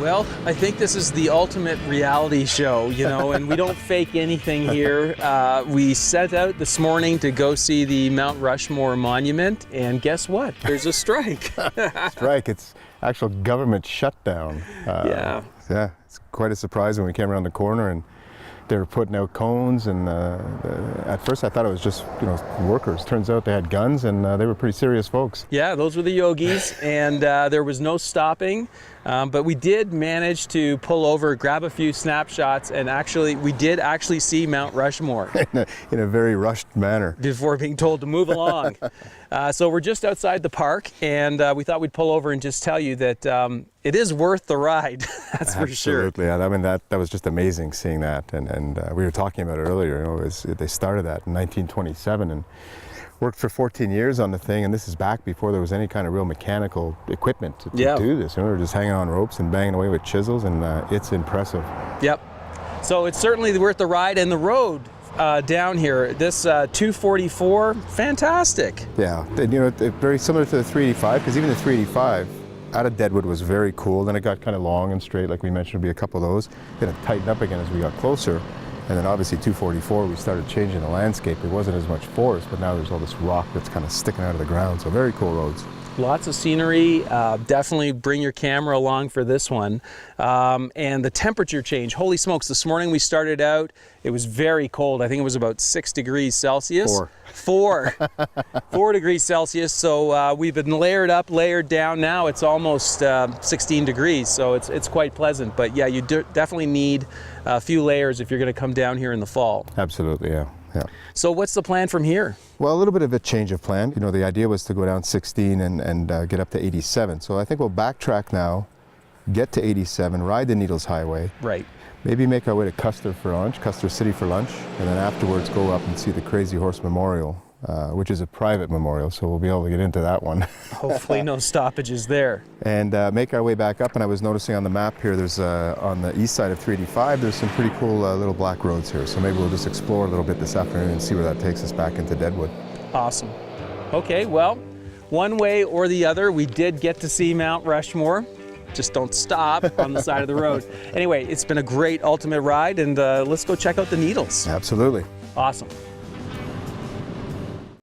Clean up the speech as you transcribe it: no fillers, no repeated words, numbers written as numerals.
Well, I think this is the ultimate reality show, you know, and we don't fake anything here. We set out this morning to go see the Mount Rushmore Monument, and guess what? There's a strike. Strike, it's actual government shutdown. Yeah. Yeah, it's quite a surprise when we came around the corner and they were putting out cones, and at first I thought it was just, you know, workers. Turns out they had guns, and they were pretty serious folks. Yeah, those were the yogis, and there was no stopping, but we did manage to pull over, grab a few snapshots, and we did actually see Mount Rushmore. in a very rushed manner. Before being told to move along. So we're just outside the park, and we thought we'd pull over and just tell you that it is worth the ride. That's for sure. Absolutely. I mean, that was just amazing seeing that, and we were talking about it earlier. You know, they started that in 1927 and worked for 14 years on the thing, and this is back before there was any kind of real mechanical equipment to do this. You know, we were just hanging on ropes and banging away with chisels, and it's impressive. Yep. So it's certainly worth the ride, and the road down here, this 244, fantastic. Yeah, and, you know, very similar to the 385, because even the 385 out of Deadwood was very cool. Then it got kind of long and straight, like we mentioned, would be a couple of those. Then it tightened up again as we got closer. And then obviously 244, we started changing the landscape. It wasn't as much forest, but now there's all this rock that's kind of sticking out of the ground. So very cool roads. Lots of scenery. Definitely bring your camera along for this one. And the temperature change, holy smokes, this morning we started out, it was very cold. I think it was about 6 degrees Celsius. 4 degrees Celsius. So we've been layered up, layered down. Now it's almost 16 degrees. So it's quite pleasant. But yeah, you definitely need a few layers if you're going to come down here in the fall. Absolutely, yeah. Yeah. So what's the plan from here? Well, a little bit of a change of plan. You know, the idea was to go down 16 and get up to 87. So I think we'll backtrack now, get to 87, ride the Needles Highway. Right. Maybe make our way to Custer for lunch, Custer City for lunch, and then afterwards go up and see the Crazy Horse Memorial, which is a private memorial, so we'll be able to get into that one. Hopefully no stoppages there. And make our way back up, and I was noticing on the map here, there's on the east side of 385, there's some pretty cool little black roads here, so maybe we'll just explore a little bit this afternoon and see where that takes us back into Deadwood. Awesome. Okay, well, one way or the other, we did get to see Mount Rushmore. Just don't stop on the side of the road. Anyway, it's been a great ultimate ride, and let's go check out the Needles. Absolutely. Awesome.